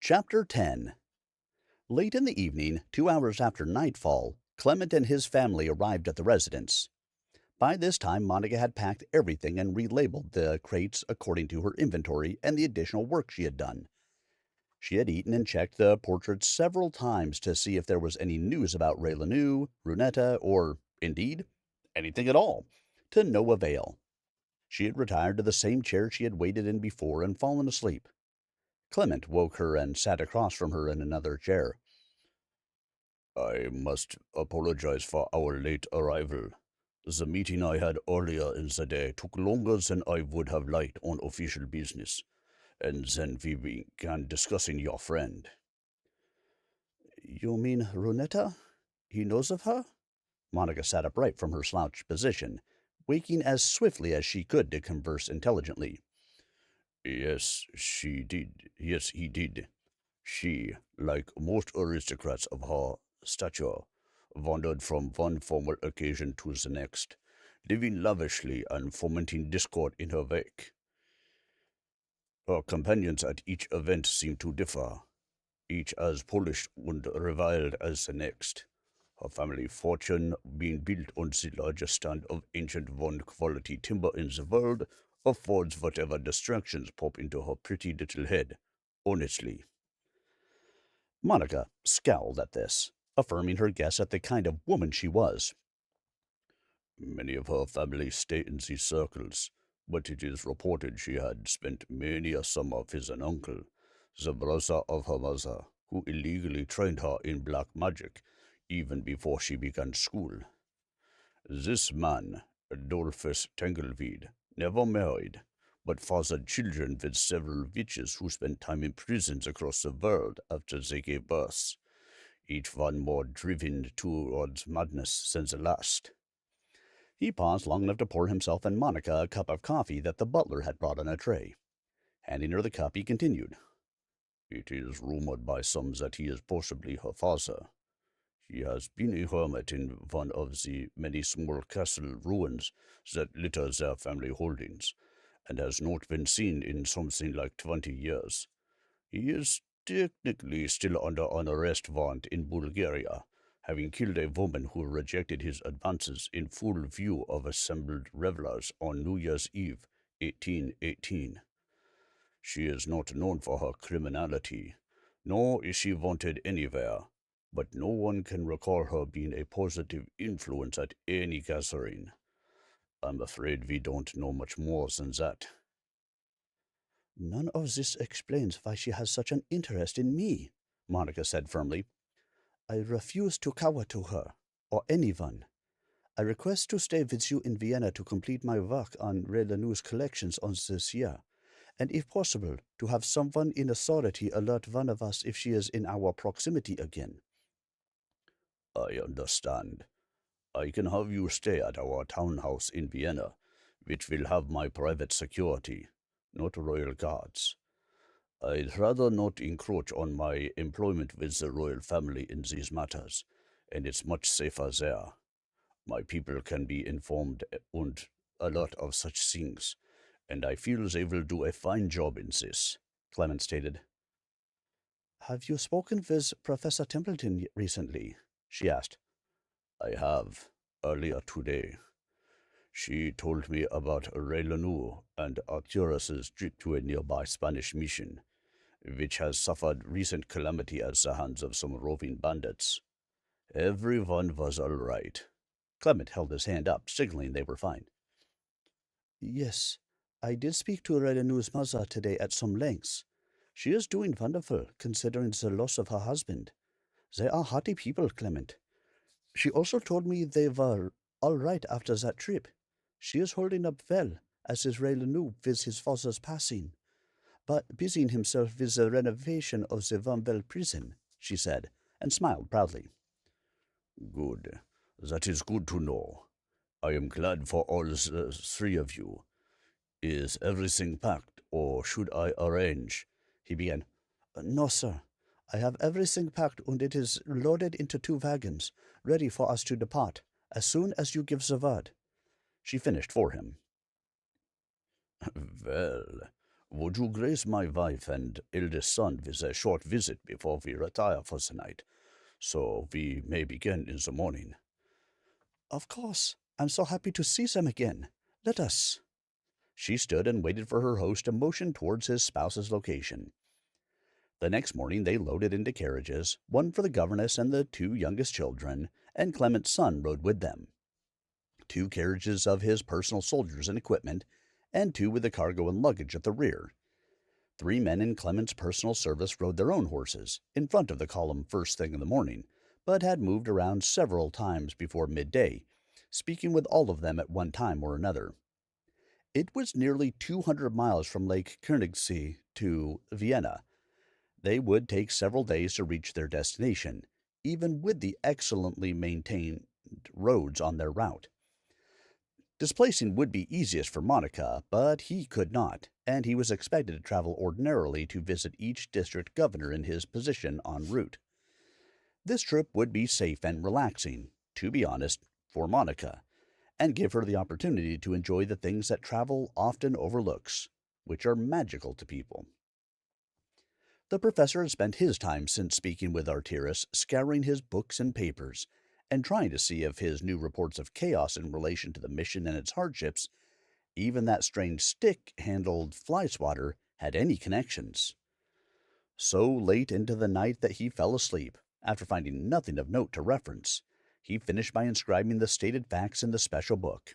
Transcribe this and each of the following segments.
Chapter 10. Late in the evening, 2 hours after nightfall, Klement and his family arrived at the residence. By this time, Monika had packed everything and relabeled the crates according to her inventory and the additional work she had done. She had eaten and checked the portraits several times to see if there was any news about Ray Lanou, Runetta, or, indeed, anything at all, to no avail. She had retired to the same chair she had waited in before and fallen asleep. Klement woke her and sat across from her in another chair. I must apologize for our late arrival. The meeting I had earlier in the day took longer than I would have liked on official business, and then we began discussing your friend. You mean Runetta? He knows of her? Monika sat upright from her slouched position, waking as swiftly as she could to converse intelligently. Yes, she did. Yes, he did. She, like most aristocrats of her stature, wandered from one formal occasion to the next, living lavishly and fomenting discord in her wake. Her companions at each event seemed to differ, each as polished and reviled as the next, her family fortune being built on the largest stand of ancient one-quality timber in the world affords whatever distractions pop into her pretty little head, honestly. Monika scowled at this, affirming her guess at the kind of woman she was. Many of her family stay in these circles, but it is reported she had spent many a summer with an uncle, the brother of her mother, who illegally trained her in black magic even before she began school. This man, Adolphus Tangleweed, never married, but fathered children with several witches who spent time in prisons across the world after they gave birth, each one more driven towards madness than the last. He paused long enough to pour himself and Monika a cup of coffee that the butler had brought on a tray. Handing her the cup, he continued. It is rumored by some that he is possibly her father. He has been a hermit in one of the many small castle ruins that litter their family holdings, and has not been seen in something like 20 years. He is technically still under an arrest warrant in Bulgaria, having killed a woman who rejected his advances in full view of assembled revelers on New Year's Eve, 1818. She is not known for her criminality, nor is she wanted anywhere, but no one can recall her being a positive influence at any gathering. I'm afraid we don't know much more than that. None of this explains why she has such an interest in me, Monika said firmly. I refuse to cower to her, or anyone. I request to stay with you in Vienna to complete my work on Ray Lanou's collections on this year, and if possible, to have someone in authority alert one of us if she is in our proximity again. I understand. I can have you stay at our townhouse in Vienna, which will have my private security, not royal guards. I'd rather not encroach on my employment with the royal family in these matters, and it's much safer there. My people can be informed and alert of such things, and I feel they will do a fine job in this, Klement stated. Have you spoken with Professor Templeton recently? She asked. I have, earlier today. She told me about Ray Lanou and Arterous' trip to a nearby Spanish mission, which has suffered recent calamity at the hands of some roving bandits. Everyone was all right. Klement held his hand up, signaling they were fine. Yes, I did speak to Relenou's mother today at some lengths. She is doing wonderful, considering the loss of her husband. They are hearty people, Klement. She also told me they were all right after that trip. She is holding up well, as is Ray Lanou with his father's passing, but busying himself with the renovation of the Vanvel prison, she said, and smiled proudly. Good. That is good to know. I am glad for all the three of you. Is everything packed, or should I arrange? He began. No, sir. I have everything packed and it is loaded into 2 wagons, ready for us to depart, as soon as you give the word. She finished for him. Well, Would you grace my wife and eldest son with a short visit before we retire for the night, so we may begin in the morning? Of course. I'm so happy to see them again. Let us. She stood and waited for her host to motion towards his spouse's location. The next morning they loaded into carriages, one for the governess and the two youngest children, and Clement's son rode with them. Two carriages of his personal soldiers and equipment, and two with the cargo and luggage at the rear. Three men in Clement's personal service rode their own horses, in front of the column first thing in the morning, but had moved around several times before midday, speaking with all of them at one time or another. It was nearly 200 miles from Lake Königssee to Vienna. They would take several days to reach their destination, even with the excellently maintained roads on their route. Displacing would be easiest for Monika, but he could not, and he was expected to travel ordinarily to visit each district governor in his position en route. This trip would be safe and relaxing, to be honest, for Monika, and give her the opportunity to enjoy the things that travel often overlooks, which are magical to people. The professor had spent his time since speaking with Arterous scouring his books and papers, and trying to see if his new reports of chaos in relation to the mission and its hardships, even that strange stick-handled fly swatter, had any connections. So late into the night that he fell asleep, after finding nothing of note to reference, he finished by inscribing the stated facts in the special book.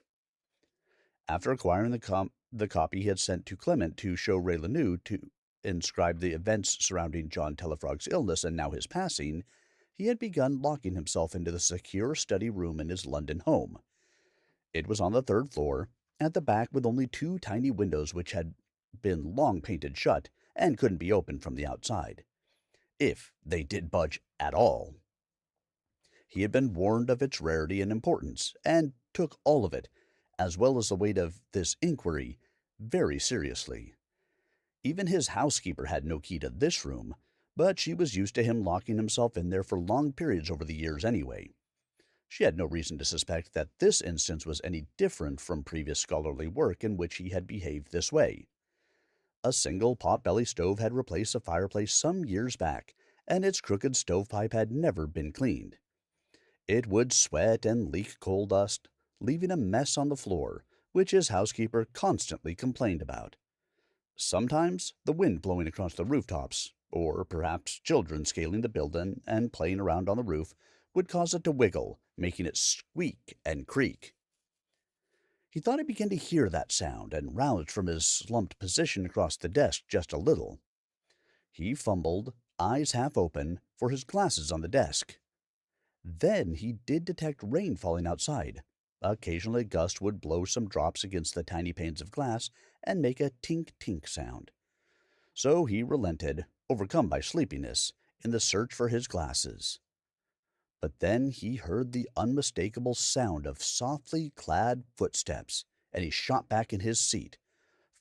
After acquiring the copy he had sent to Klement to show Ray to inscribe the events surrounding John Tellafrog's illness and now his passing, he had begun locking himself into the secure study room in his London home. It was on the third floor, at the back with only two tiny windows which had been long painted shut and couldn't be opened from the outside, if they did budge at all. He had been warned of its rarity and importance, and took all of it, as well as the weight of this inquiry, very seriously. Even his housekeeper had no key to this room, but she was used to him locking himself in there for long periods over the years anyway. She had no reason to suspect that this instance was any different from previous scholarly work in which he had behaved this way. A single pot-belly stove had replaced a fireplace some years back, and its crooked stovepipe had never been cleaned. It would sweat and leak coal dust, leaving a mess on the floor, which his housekeeper constantly complained about. Sometimes the wind blowing across the rooftops, or perhaps children scaling the building and playing around on the roof, would cause it to wiggle, making it squeak and creak. He thought he began to hear that sound and roused from his slumped position across the desk just a little. He fumbled, eyes half open, for his glasses on the desk. Then he did detect rain falling outside. Occasionally a gust would blow some drops against the tiny panes of glass and make a tink-tink sound. So he relented, overcome by sleepiness, in the search for his glasses. But then he heard the unmistakable sound of softly clad footsteps, and he shot back in his seat,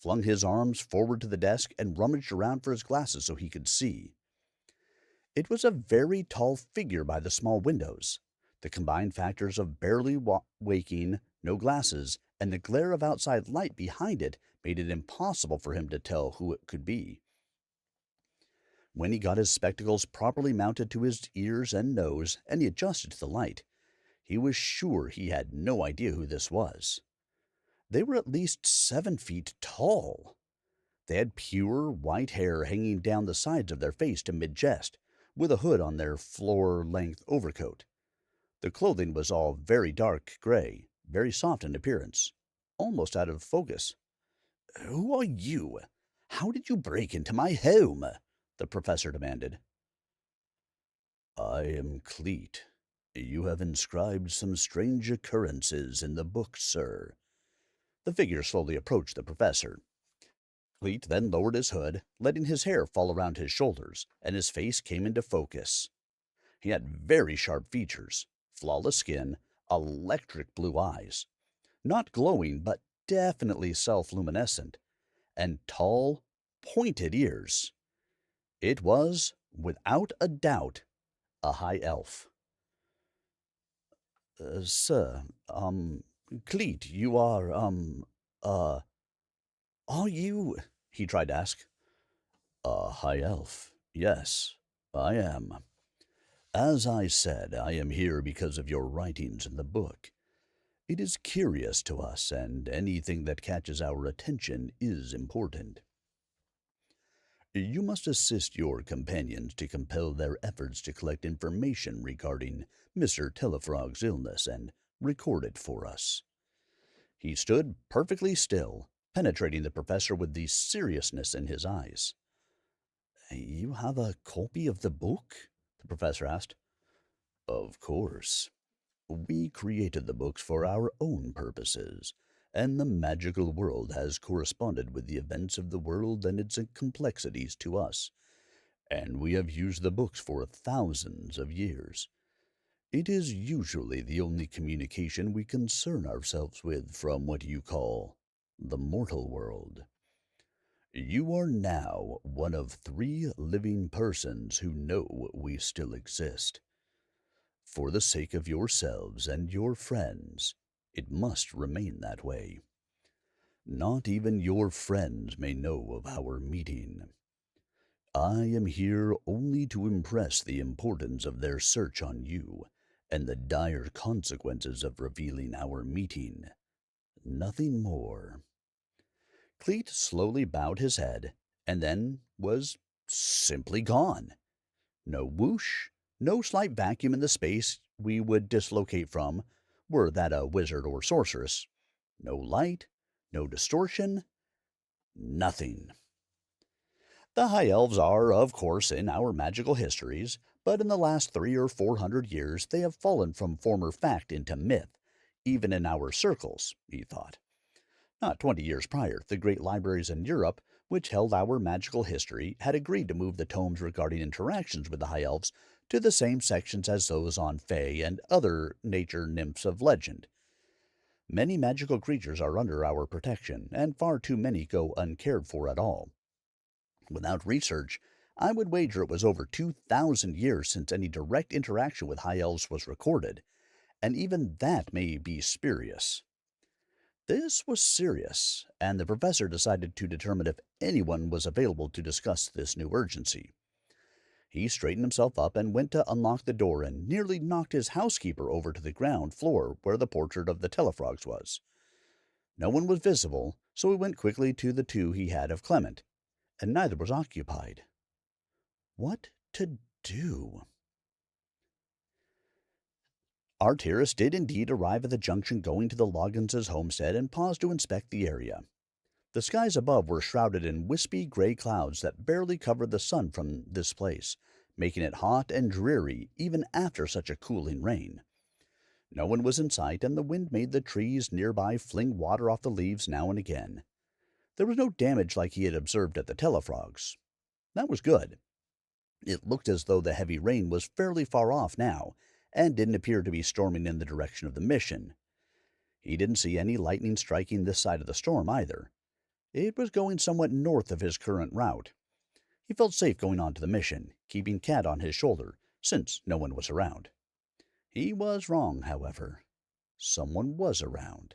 flung his arms forward to the desk, and rummaged around for his glasses so he could see. It was a very tall figure by the small windows. The combined factors of barely waking, no glasses, and the glare of outside light behind it made it impossible for him to tell who it could be. When he got his spectacles properly mounted to his ears and nose, and he adjusted to the light, he was sure he had no idea who this was. They were at least 7 feet tall. They had pure white hair hanging down the sides of their face to mid-chest, with a hood on their floor-length overcoat. The clothing was all very dark gray, very soft in appearance, almost out of focus. "Who are you? How did you break into my home?" the professor demanded. I am Cleet. You have inscribed some strange occurrences in the book, sir. The figure slowly approached the professor. Cleet then lowered his hood, letting his hair fall around his shoulders, and his face came into focus. He had very sharp features, flawless skin, electric blue eyes, not glowing but definitely self-luminescent, and tall, pointed ears. It was, without a doubt, a high elf. Sir, Cleet, you are, Are you? he tried to ask. A high elf. Yes, I am. As I said, I am here because of your writings in the book. It is curious to us, and anything that catches our attention is important. You must assist your companions to compel their efforts to collect information regarding Mr. Tellafrog's illness and record it for us. He stood perfectly still, penetrating the professor with the seriousness in his eyes. You have a copy of the book? The professor asked. Of course. We created the books for our own purposes, and the magical world has corresponded with the events of the world and its complexities to us, and we have used the books for thousands of years. It is usually the only communication we concern ourselves with from what you call the mortal world. You are now one of 3 living persons who know we still exist. For the sake of yourselves and your friends, it must remain that way. Not even your friends may know of our meeting. I am here only to impress the importance of their search on you and the dire consequences of revealing our meeting. Nothing more. Cleet slowly bowed his head, and then was simply gone. No whoosh, no slight vacuum in the space we would dislocate from, were that a wizard or sorceress. No light, no distortion, nothing. The High Elves are, of course, in our magical histories, but in the last 300 or 400 years they have fallen from former fact into myth, even in our circles, he thought. Not 20 years prior, the great libraries in Europe, which held our magical history, had agreed to move the tomes regarding interactions with the High Elves to the same sections as those on Fae and other nature nymphs of legend. Many magical creatures are under our protection, and far too many go uncared for at all. Without research, I would wager it was over 2,000 years since any direct interaction with High Elves was recorded, and even that may be spurious. This was serious, and the professor decided to determine if anyone was available to discuss this new urgency. He straightened himself up and went to unlock the door and nearly knocked his housekeeper over to the ground floor where the portrait of the Tellafrogs was. No one was visible, so he went quickly to the 2 he had of Klement, and neither was occupied. What to do? Arterous did indeed arrive at the junction going to the Loggins' homestead and paused to inspect the area. The skies above were shrouded in wispy gray clouds that barely covered the sun from this place, making it hot and dreary even after such a cooling rain. No one was in sight, and the wind made the trees nearby fling water off the leaves now and again. There was no damage like he had observed at the Tellafrogs. That was good. It looked as though the heavy rain was fairly far off now, and didn't appear to be storming in the direction of the mission. He didn't see any lightning striking this side of the storm either. It was going somewhat north of his current route. He felt safe going on to the mission, keeping Cat on his shoulder, since no one was around. He was wrong, however. Someone was around.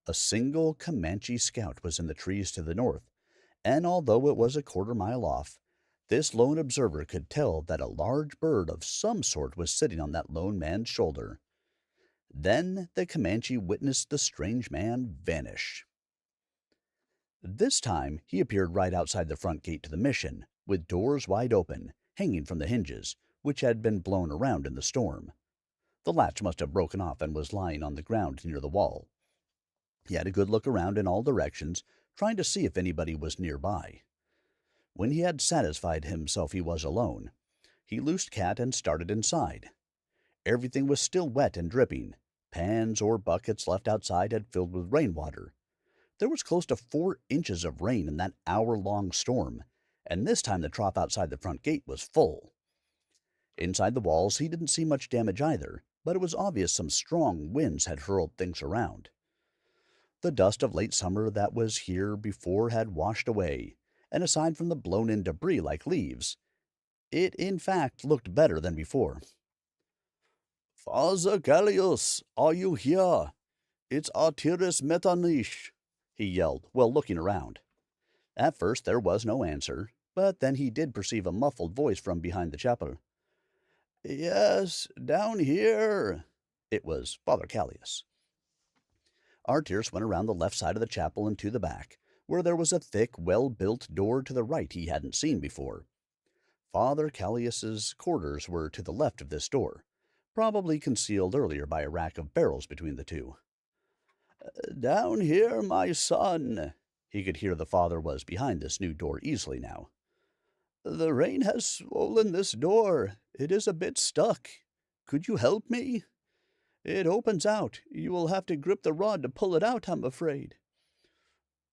A single Comanche scout was in the trees to the north, and although it was a quarter-mile off, this lone observer could tell that a large bird of some sort was sitting on that lone man's shoulder. Then the Comanche witnessed the strange man vanish. This time he appeared right outside the front gate to the mission, with doors wide open, hanging from the hinges, which had been blown around in the storm. The latch must have broken off and was lying on the ground near the wall. He had a good look around in all directions, trying to see if anybody was nearby. When he had satisfied himself he was alone, he loosed Cat and started inside. Everything was still wet and dripping. Pans or buckets left outside had filled with rainwater. There was close to 4 inches of rain in that hour-long storm, and this time the trough outside the front gate was full. Inside the walls he didn't see much damage either, but it was obvious some strong winds had hurled things around. The dust of late summer that was here before had washed away, and aside from the blown-in debris like leaves, it in fact looked better than before. "Father Callious, are you here? It's Arterous Metternich," he yelled, while looking around. At first there was no answer, but then he did perceive a muffled voice from behind the chapel. "Yes, down here." It was Father Callious. Arterous went around the left side of the chapel and to the back, where there was a thick, well-built door to the right he hadn't seen before. Father Callius's quarters were to the left of this door, probably concealed earlier by a rack of barrels between the two. "Down here, my son." He could hear the father was behind this new door easily now. "The rain has swollen this door. It is a bit stuck. Could you help me? It opens out. You will have to grip the rod to pull it out, I'm afraid."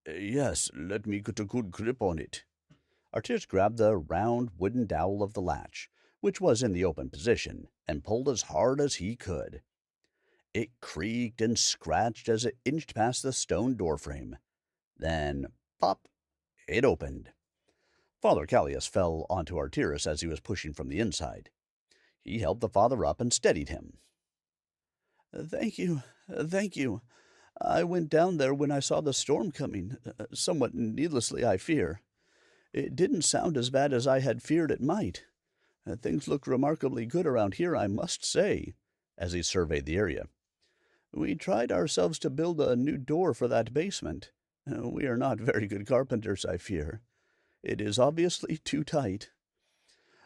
Yes, let me get a good grip on it. Arterous grabbed the round wooden dowel of the latch, which was in the open position, and pulled as hard as he could. It creaked and scratched as it inched past the stone doorframe. Then, pop, it opened. Father Callious fell onto Arterous as he was pushing from the inside. He helped the father up and steadied him. "Thank you, thank you. I went down there when I saw the storm coming, somewhat needlessly, I fear. It didn't sound as bad as I had feared it might. Things look remarkably good around here, I must say," as he surveyed the area. "We tried ourselves to build a new door for that basement. We are not very good carpenters, I fear. It is obviously too tight.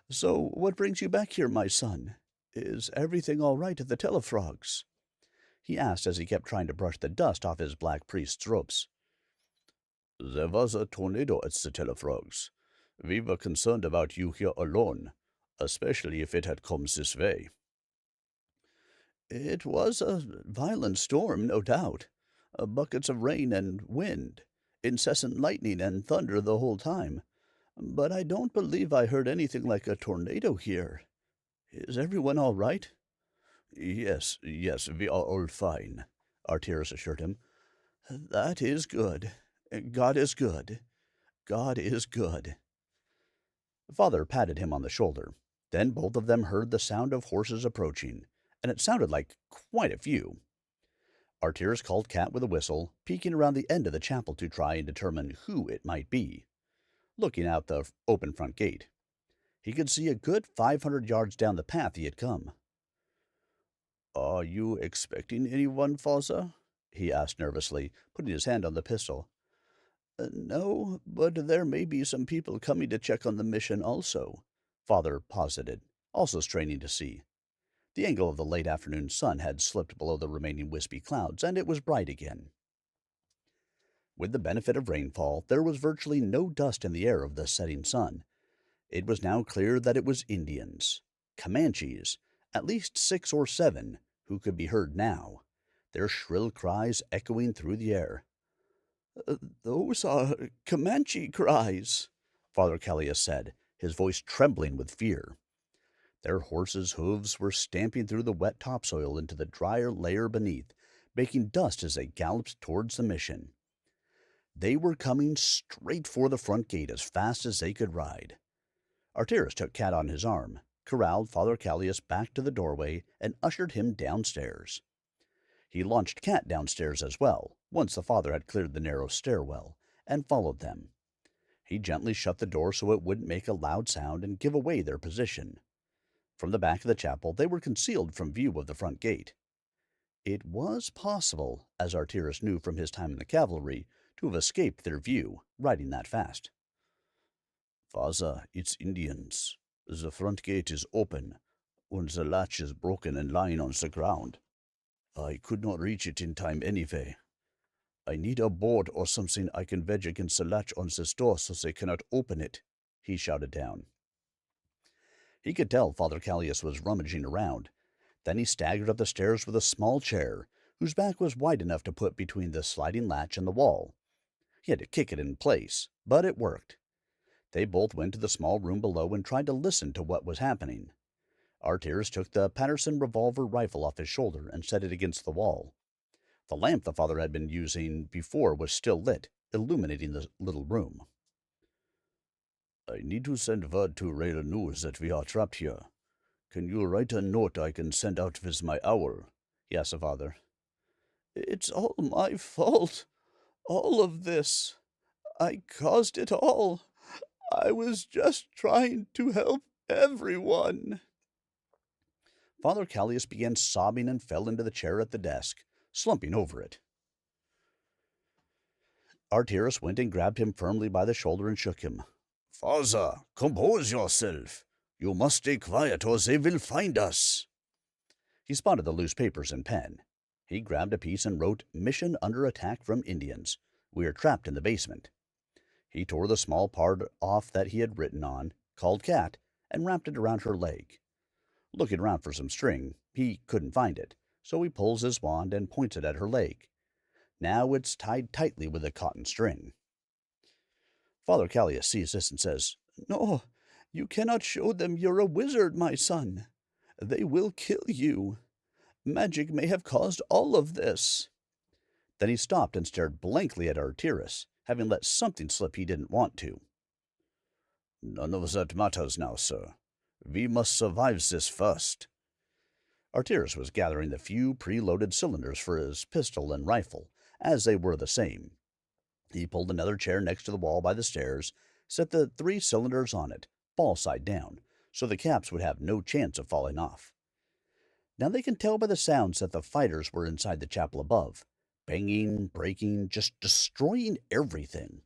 So what brings you back here, my son? Is everything all right at the Tellafrogs?" he asked as he kept trying to brush the dust off his black priest's robes. There was a tornado at the Tellafrogs. We were concerned about you here alone, especially if it had come this way. "It was a violent storm, no doubt. Buckets of rain and wind, incessant lightning and thunder the whole time. But I don't believe I heard anything like a tornado here. Is everyone all right?" Yes, we are all fine, Arterous assured him. "That is good. God is good. God is good." Father patted him on the shoulder. Then both of them heard the sound of horses approaching, and it sounded like quite a few. Arterous called Cat with a whistle, peeking around the end of the chapel to try and determine who it might be. Looking out the open front gate, he could see a good 500 yards down the path he had come. "Are you expecting anyone, Father?" he asked nervously, putting his hand on the pistol. "No, but there may be some people coming to check on the mission also," Father posited, also straining to see. The angle of the late afternoon sun had slipped below the remaining wispy clouds, and it was bright again. With the benefit of rainfall, there was virtually no dust in the air of the setting sun. It was now clear that it was Indians, Comanches, at least 6 or 7, who could be heard now, their shrill cries echoing through the air. "Those are Comanche cries," Father Callious said, his voice trembling with fear. Their horses' hooves were stamping through the wet topsoil into the drier layer beneath, making dust as they galloped towards the mission. They were coming straight for the front gate as fast as they could ride. Arterous took Cat on his arm, corralled Father Callious back to the doorway, and ushered him downstairs. He launched Cat downstairs as well, once the father had cleared the narrow stairwell, and followed them. He gently shut the door so it wouldn't make a loud sound and give away their position. From the back of the chapel they were concealed from view of the front gate. It was possible, as Arterous knew from his time in the cavalry, to have escaped their view, riding that fast. "Father, it's Indians. The front gate is open, and the latch is broken and lying on the ground. I could not reach it in time anyway. I need a board or something I can wedge against the latch on this door so they cannot open it," he shouted down. He could tell Father Callious was rummaging around. Then he staggered up the stairs with a small chair, whose back was wide enough to put between the sliding latch and the wall. He had to kick it in place, but it worked. They both went to the small room below and tried to listen to what was happening. Arterous took the Patterson revolver rifle off his shoulder and set it against the wall. The lamp the father had been using before was still lit, illuminating the little room. "I need to send word to Rail News that we are trapped here. Can you write a note I can send out with my owl?" he asked the father. "It's all my fault. All of this. I caused it all. I was just trying to help everyone. Father Callious began sobbing and fell into the chair at the desk, slumping over it. Arterous went and grabbed him firmly by the shoulder and shook him. Father, compose yourself. You must stay quiet or they will find us. He spotted the loose papers and pen. He grabbed a piece and wrote, "Mission under attack from Indians. We are trapped in the basement." He tore the small part off that he had written on, called Cat, and wrapped it around her leg. Looking around for some string, he couldn't find it, so he pulls his wand and points it at her leg. Now it's tied tightly with a cotton string. Father Callious sees this and says, "No, you cannot show them you're a wizard, my son. They will kill you. Magic may have caused all of this." Then he stopped and stared blankly at Arterous, having let something slip he didn't want to. None of that matters now, sir. We must survive this first. Arterous was gathering the few preloaded cylinders for his pistol and rifle, as they were the same. He pulled another chair next to the wall by the stairs, set the 3 cylinders on it, ball side down, so the caps would have no chance of falling off. Now they can tell by the sounds that the fighters were inside the chapel above, banging, breaking, just destroying everything.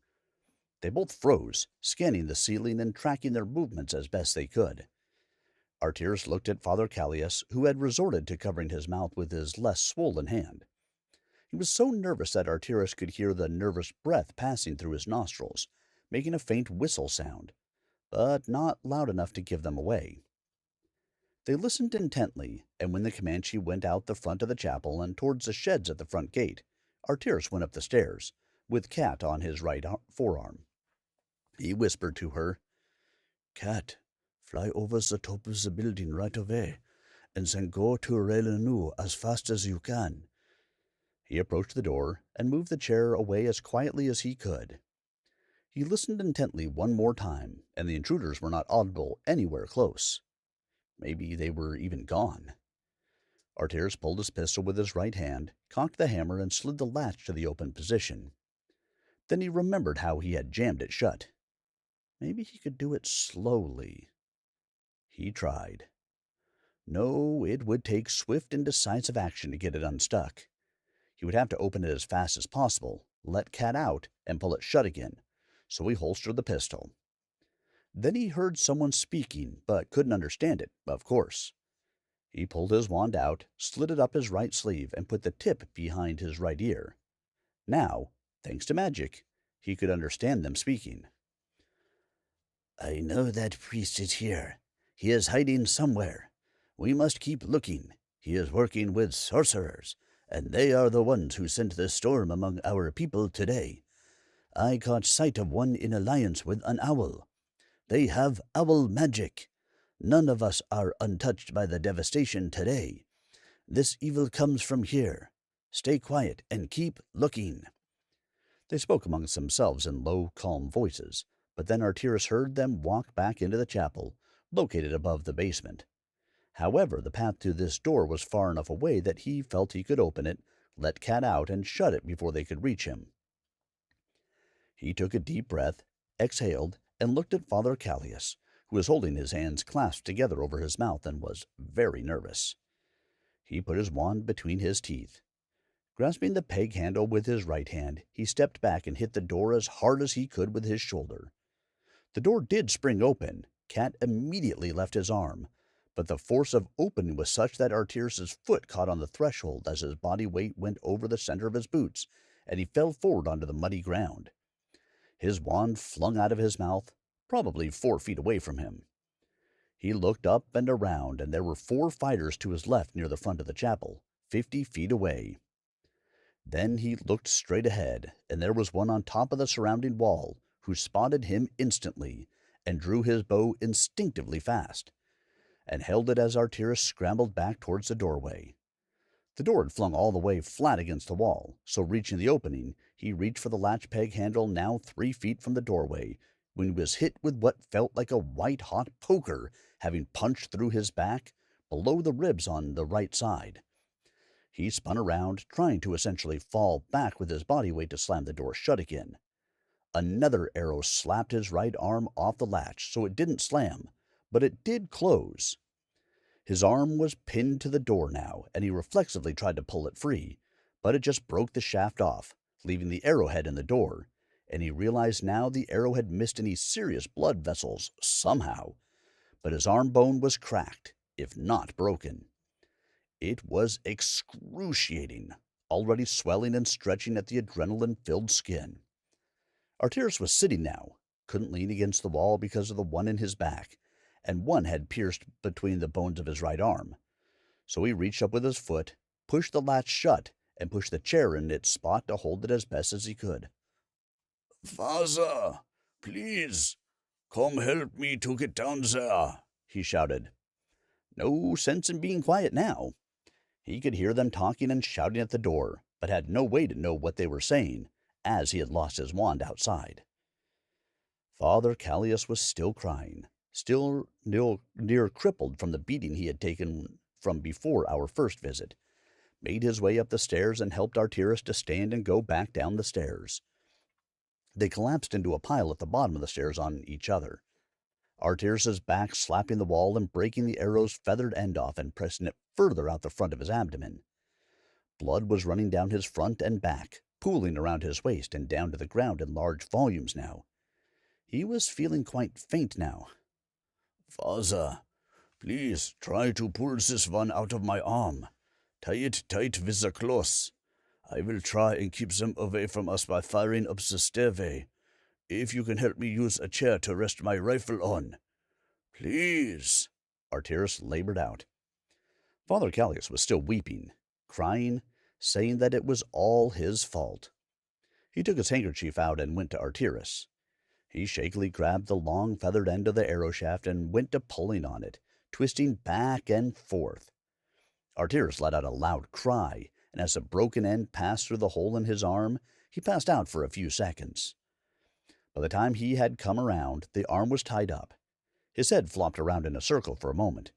They both froze, scanning the ceiling and tracking their movements as best they could. Arterous looked at Father Callious, who had resorted to covering his mouth with his less swollen hand. He was so nervous that Arterous could hear the nervous breath passing through his nostrils, making a faint whistle sound, but not loud enough to give them away. They listened intently, and when the Comanche went out the front of the chapel and towards the sheds at the front gate, Arterous went up the stairs, with Cat on his right forearm. He whispered to her, "Cat, fly over the top of the building right away, and then go to Relenu as fast as you can." He approached the door and moved the chair away as quietly as he could. He listened intently one more time, and the intruders were not audible anywhere close. Maybe they were even gone. Arterous pulled his pistol with his right hand, cocked the hammer, and slid the latch to the open position. Then he remembered how he had jammed it shut. Maybe he could do it slowly. He tried. No, it would take swift and decisive action to get it unstuck. He would have to open it as fast as possible, let Cat out, and pull it shut again, so he holstered the pistol. Then he heard someone speaking, but couldn't understand it, of course. He pulled his wand out, slid it up his right sleeve, and put the tip behind his right ear. Now, thanks to magic, he could understand them speaking. "I know that priest is here. He is hiding somewhere. We must keep looking. He is working with sorcerers, and they are the ones who sent the storm among our people today. I caught sight of one in alliance with an owl. They have owl magic. None of us are untouched by the devastation today. This evil comes from here. Stay quiet and keep looking." They spoke amongst themselves in low, calm voices, but then Arterous heard them walk back into the chapel, located above the basement. However, the path to this door was far enough away that he felt he could open it, let Cat out, and shut it before they could reach him. He took a deep breath, exhaled, and looked at Father Callious, who was holding his hands clasped together over his mouth and was very nervous. He put his wand between his teeth. Grasping the peg handle with his right hand, he stepped back and hit the door as hard as he could with his shoulder. The door did spring open. Cat immediately left his arm, but the force of opening was such that Arterous's foot caught on the threshold as his body weight went over the center of his boots, and he fell forward onto the muddy ground. His wand flung out of his mouth, probably 4 feet away from him. He looked up and around, and there were 4 fighters to his left near the front of the chapel, 50 feet away. Then he looked straight ahead, and there was one on top of the surrounding wall, who spotted him instantly, and drew his bow instinctively fast, and held it as Arterous scrambled back towards the doorway. The door had flung all the way flat against the wall, so reaching the opening, he reached for the latch peg handle now 3 feet from the doorway, when he was hit with what felt like a white-hot poker having punched through his back, below the ribs on the right side. He spun around, trying to essentially fall back with his body weight to slam the door shut again. Another arrow slapped his right arm off the latch so it didn't slam, but it did close. His arm was pinned to the door now, and he reflexively tried to pull it free, but it just broke the shaft off, leaving the arrowhead in the door, and he realized now the arrow had missed any serious blood vessels somehow, but his arm bone was cracked, if not broken. It was excruciating, already swelling and stretching at the adrenaline-filled skin. Arterous was sitting now, couldn't lean against the wall because of the one in his back, and one had pierced between the bones of his right arm. So he reached up with his foot, pushed the latch shut, and pushed the chair in its spot to hold it as best as he could. "Father, please, come help me to get down there," he shouted. No sense in being quiet now. He could hear them talking and shouting at the door, but had no way to know what they were saying, as he had lost his wand outside. Father Callious was still crying, still near crippled from the beating he had taken from before our first visit, made his way up the stairs and helped Arterous to stand and go back down the stairs. They collapsed into a pile at the bottom of the stairs on each other, Arterous's back slapping the wall and breaking the arrow's feathered end off and pressing it further out the front of his abdomen. Blood was running down his front and back, pooling around his waist and down to the ground in large volumes now. He was feeling quite faint now. "Father, please try to pull this one out of my arm. Tie it tight with the cloth. I will try and keep them away from us by firing up the stairway. If you can help me use a chair to rest my rifle on. Please," Arterous labored out. Father Callious was still weeping, crying, saying that it was all his fault. He took his handkerchief out and went to Arterous. He shakily grabbed the long feathered end of the arrow shaft and went to pulling on it, twisting back and forth. Arterous let out a loud cry, and as the broken end passed through the hole in his arm, he passed out for a few seconds. By the time he had come around, the arm was tied up. His head flopped around in a circle for a moment.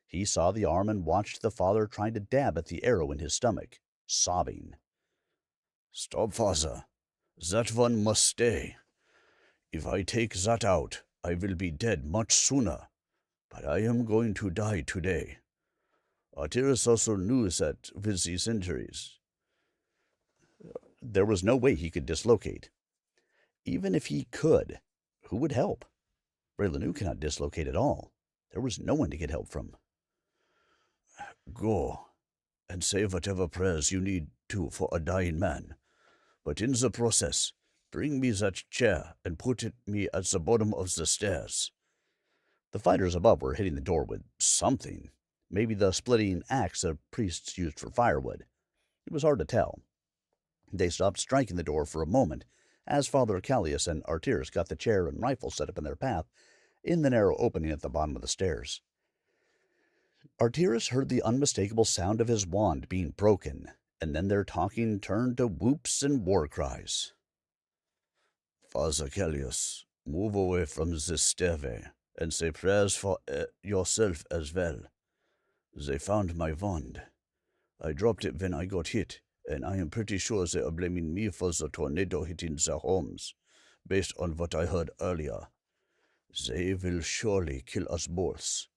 He saw the arm and watched the father trying to dab at the arrow in his stomach, sobbing. "Stop, Father. That one must stay. If I take that out, I will be dead much sooner. But I am going to die today." Arterous also knew that with these injuries, there was no way he could dislocate. Even if he could, who would help? Breilanu cannot dislocate at all. There was no one to get help from. "Go, and say whatever prayers you need to for a dying man. But in the process, bring me that chair and put me at the bottom of the stairs." The fighters above were hitting the door with something. Maybe the splitting axe the priests used for firewood. It was hard to tell. They stopped striking the door for a moment, as Father Callious and Arterous got the chair and rifle set up in their path in the narrow opening at the bottom of the stairs. Arterous heard the unmistakable sound of his wand being broken, and then their talking turned to whoops and war cries. "Father Callious, move away from this stairway, and say prayers for yourself as well. They found my wand. I dropped it when I got hit, and I am pretty sure they are blaming me for the tornado hitting their homes, based on what I heard earlier. They will surely kill us both."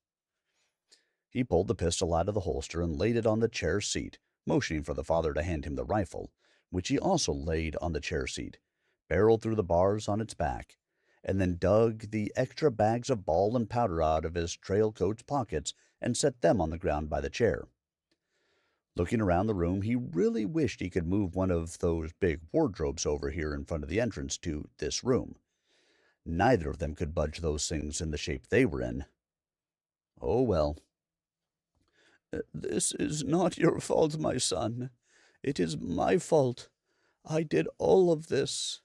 He pulled the pistol out of the holster and laid it on the chair seat, motioning for the father to hand him the rifle, which he also laid on the chair seat, barreled through the bars on its back, and then dug the extra bags of ball and powder out of his trail coat's pockets and set them on the ground by the chair. Looking around the room, he really wished he could move one of those big wardrobes over here in front of the entrance to this room. Neither of them could budge those things in the shape they were in. Oh, well. "This is not your fault, my son. It is my fault. I did all of this.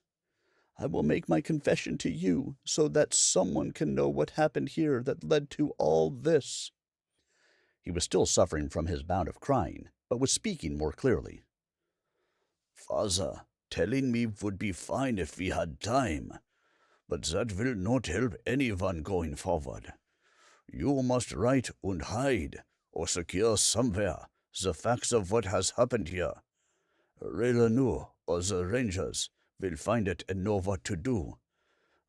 I will make my confession to you so that someone can know what happened here that led to all this." He was still suffering from his bout of crying, but was speaking more clearly. "Father, telling me would be fine if we had time, but that will not help anyone going forward. You must write and hide, or secure somewhere, the facts of what has happened here. Breilanu or the Rangers We'll find it and know what to do.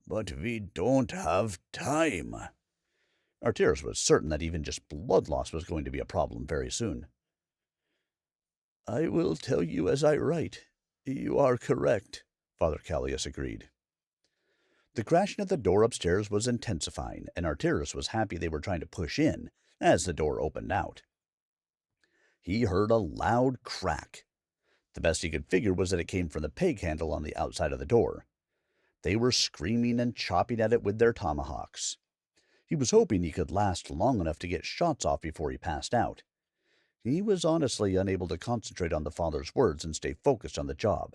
But we don't have time. Arterous was certain that even just blood loss was going to be a problem very soon. I will tell you as I write. You are correct, Father Callious agreed. The crashing of the door upstairs was intensifying, and Arterous was happy they were trying to push in as the door opened out. He heard a loud crack. The best he could figure was that it came from the peg handle on the outside of the door. They were screaming and chopping at it with their tomahawks. He was hoping he could last long enough to get shots off before he passed out. He was honestly unable to concentrate on the father's words and stay focused on the job.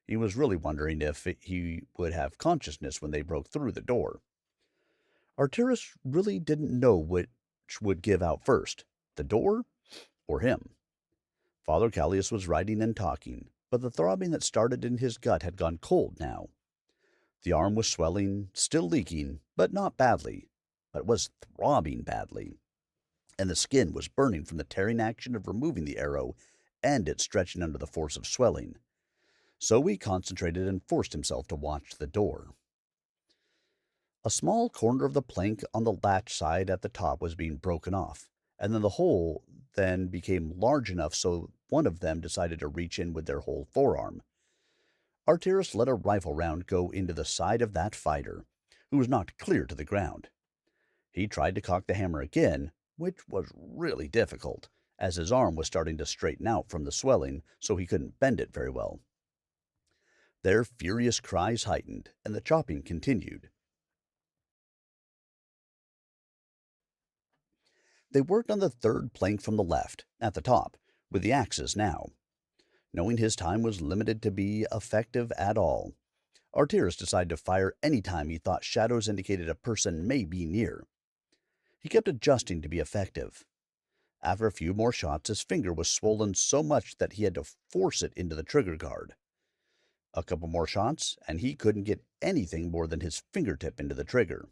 He was really wondering if he would have consciousness when they broke through the door. Arterous really didn't know which would give out first, the door or him. Father Callious was writing and talking, but the throbbing that started in his gut had gone cold now. The arm was swelling, still leaking, but not badly, but was throbbing badly, and the skin was burning from the tearing action of removing the arrow and it stretching under the force of swelling. So he concentrated and forced himself to watch the door. A small corner of the plank on the latch side at the top was being broken off, and then the hole then became large enough so one of them decided to reach in with their whole forearm. Arterous let a rifle round go into the side of that fighter, who was knocked clear to the ground. He tried to cock the hammer again, which was really difficult, as his arm was starting to straighten out from the swelling, so he couldn't bend it very well. Their furious cries heightened, and the chopping continued. They worked on the third plank from the left, at the top, with the axes now. Knowing his time was limited to be effective at all, Arterous decided to fire any time he thought shadows indicated a person may be near. He kept adjusting to be effective. After a few more shots, his finger was swollen so much that he had to force it into the trigger guard. A couple more shots, and he couldn't get anything more than his fingertip into the trigger.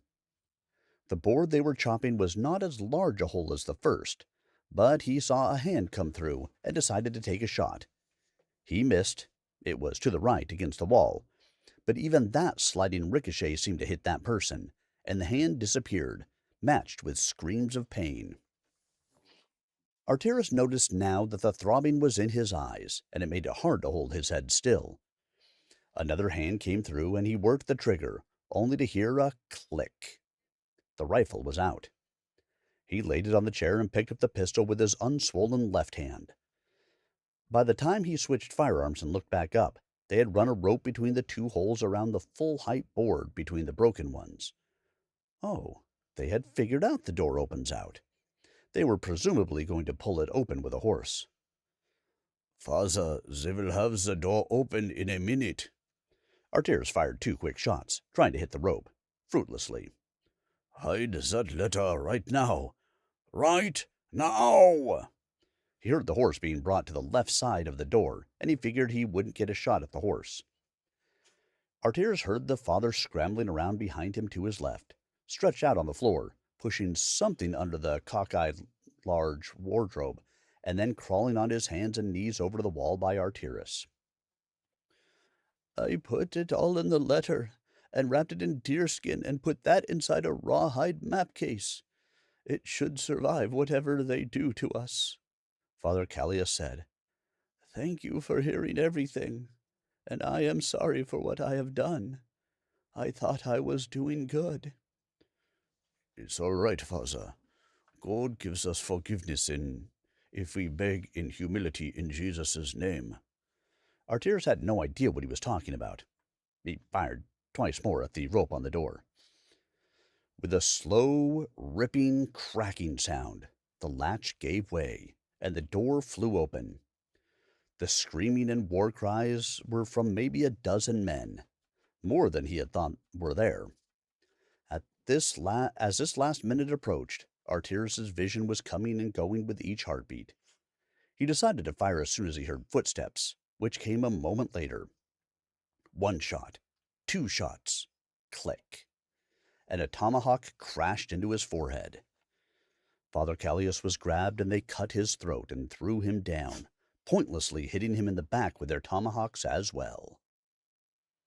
The board they were chopping was not as large a hole as the first, but he saw a hand come through and decided to take a shot. He missed. It was to the right against the wall, but even that sliding ricochet seemed to hit that person, and the hand disappeared, matched with screams of pain. Arterous noticed now that the throbbing was in his eyes, and it made it hard to hold his head still. Another hand came through, and he worked the trigger, only to hear a click. The rifle was out. He laid it on the chair and picked up the pistol with his unswollen left hand. By the time he switched firearms and looked back up, they had run a rope between the two holes around the full-height board between the broken ones. Oh, they had figured out the door opens out. They were presumably going to pull it open with a horse. Father, they will have the door open in a minute. Arterous fired 2 quick shots, trying to hit the rope, fruitlessly. Hide that letter right now. Right now! He heard the horse being brought to the left side of the door, and he figured he wouldn't get a shot at the horse. Arterous heard the father scrambling around behind him to his left, stretched out on the floor, pushing something under the cockeyed large wardrobe, and then crawling on his hands and knees over to the wall by Arterous. I put it all in the letter, and wrapped it in deerskin and put that inside a rawhide map case. It should survive whatever they do to us, Father Callious said. Thank you for hearing everything, and I am sorry for what I have done. I thought I was doing good. It's all right, Father. God gives us forgiveness if we beg in humility in Jesus' name. Arterous had no idea what he was talking about. He fired twice more at the rope on the door. With a slow, ripping, cracking sound, the latch gave way, and the door flew open. The screaming and war cries were from maybe a dozen men, more than he had thought were there. As this last minute approached, Arterous's vision was coming and going with each heartbeat. He decided to fire as soon as he heard footsteps, which came a moment later. 1 shot, 2 shots, click, and a tomahawk crashed into his forehead. Father Callious was grabbed, and they cut his throat and threw him down, pointlessly hitting him in the back with their tomahawks as well.